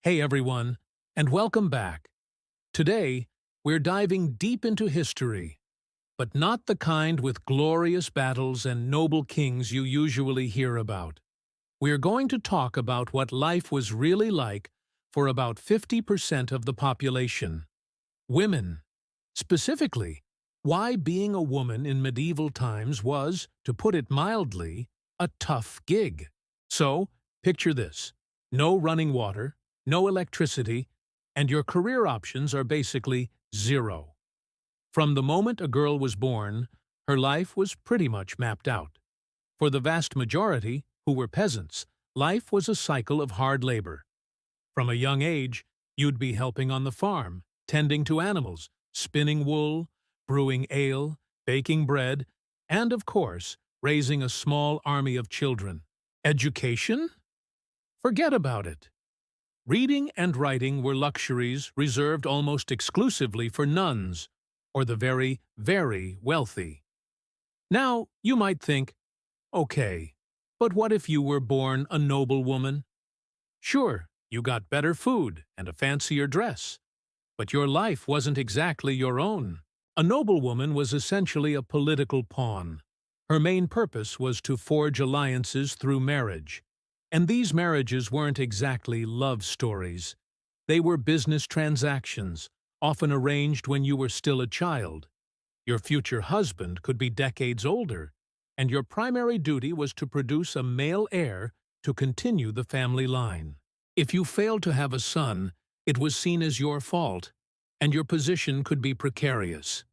Hey everyone, and welcome back. Today, we're diving deep into history, but not the kind with glorious battles and noble kings you usually hear about. We're going to talk about what life was really like for about 50% of the population. Women. Specifically, why being a woman in medieval times was, to put it mildly, a tough gig. So, picture this. No running water, no electricity, and your career options are basically zero. From the moment a girl was born, her life was pretty much mapped out. For the vast majority, who were peasants, life was a cycle of hard labor. From a young age, you'd be helping on the farm, tending to animals, spinning wool, brewing ale, baking bread, and, of course, raising a small army of children. Education? Forget about it. Reading and writing were luxuries reserved almost exclusively for nuns or the very, very wealthy. Now, you might think, okay, but what if you were born a noble woman? Sure, you got better food and a fancier dress, but your life wasn't exactly your own. A noblewoman was essentially a political pawn. Her main purpose was to forge alliances through marriage. And these marriages weren't exactly love stories. They were business transactions, often arranged when you were still a child. Your future husband could be decades older, and your primary duty was to produce a male heir to continue the family line. If you failed to have a son, it was seen as your fault, and your position could be precarious.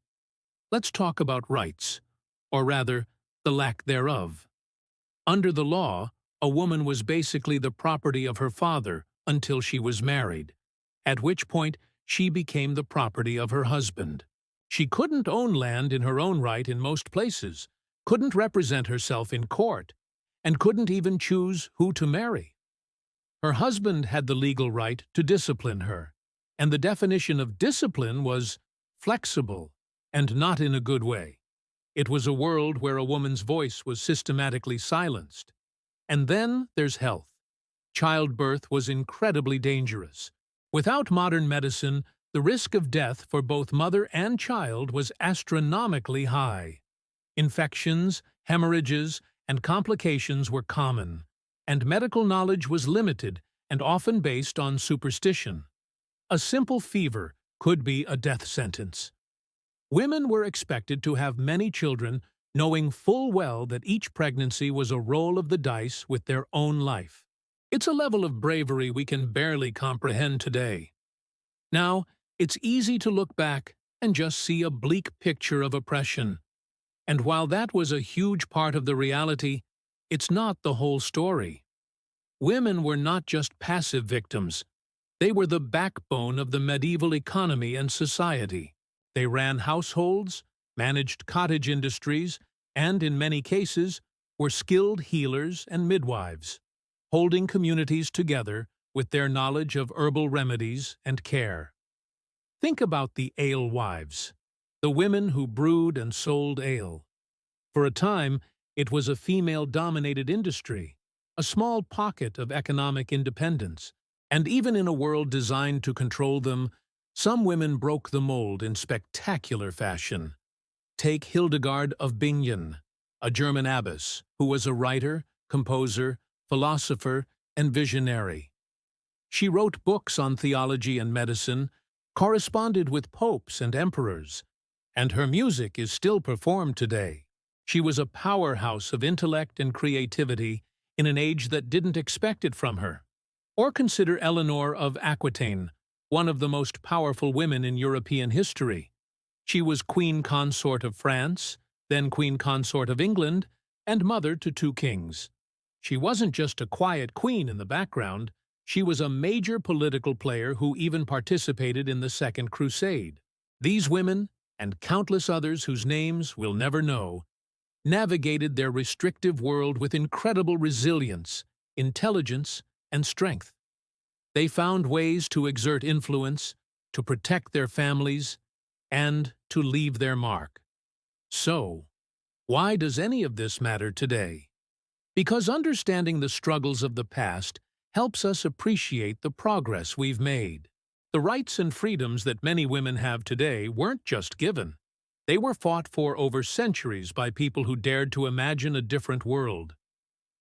Let's talk about rights, or rather, the lack thereof. Under the law, a woman was basically the property of her father until she was married, at which point she became the property of her husband. She couldn't own land in her own right in most places, couldn't represent herself in court, and couldn't even choose who to marry. Her husband had the legal right to discipline her, and the definition of discipline was flexible and not in a good way. It was a world where a woman's voice was systematically silenced. And then there's health. Childbirth was incredibly dangerous. Without modern medicine, the risk of death for both mother and child was astronomically high. Infections, hemorrhages, and complications were common, and medical knowledge was limited and often based on superstition. A simple fever could be a death sentence. Women were expected to have many children, knowing full well that each pregnancy was a roll of the dice with their own life. It's a level of bravery we can barely comprehend today. Now, it's easy to look back and just see a bleak picture of oppression. And while that was a huge part of the reality, it's not the whole story. Women were not just passive victims. They were the backbone of the medieval economy and society. They ran households, managed cottage industries, and in many cases were skilled healers and midwives, holding communities together with their knowledge of herbal remedies and care. Think about the alewives, the women who brewed and sold ale. For a time, it was a female-dominated industry, a small pocket of economic independence, and even in a world designed to control them, some women broke the mold in spectacular fashion. Take Hildegard of Bingen, a German abbess who was a writer, composer, philosopher, and visionary. She wrote books on theology and medicine, corresponded with popes and emperors, and her music is still performed today. She was a powerhouse of intellect and creativity in an age that didn't expect it from her. Or consider Eleanor of Aquitaine, one of the most powerful women in European history. She was Queen Consort of France, then Queen Consort of England, and mother to 2 kings. She wasn't just a quiet queen in the background, she was a major political player who even participated in the Second Crusade. These women, and countless others whose names we'll never know, navigated their restrictive world with incredible resilience, intelligence, and strength. They found ways to exert influence, to protect their families, and to leave their mark. So, why does any of this matter today? Because understanding the struggles of the past helps us appreciate the progress we've made. The rights and freedoms that many women have today weren't just given. They were fought for over centuries by people who dared to imagine a different world.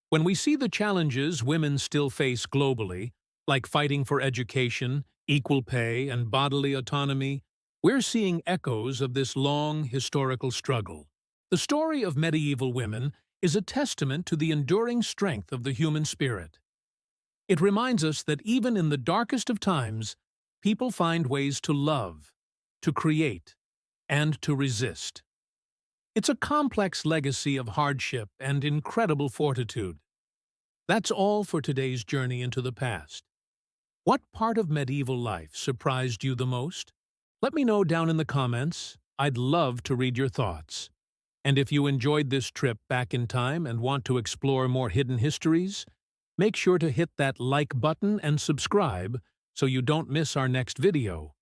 When we see the challenges women still face globally, like fighting for education, equal pay, and bodily autonomy, we're seeing echoes of this long historical struggle. The story of medieval women is a testament to the enduring strength of the human spirit. It reminds us that even in the darkest of times, people find ways to love, to create, and to resist. It's a complex legacy of hardship and incredible fortitude. That's all for today's journey into the past. What part of medieval life surprised you the most? Let me know down in the comments. I'd love to read your thoughts. And if you enjoyed this trip back in time and want to explore more hidden histories, make sure to hit that like button and subscribe so you don't miss our next video.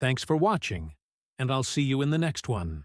Thanks for watching, and I'll see you in the next one.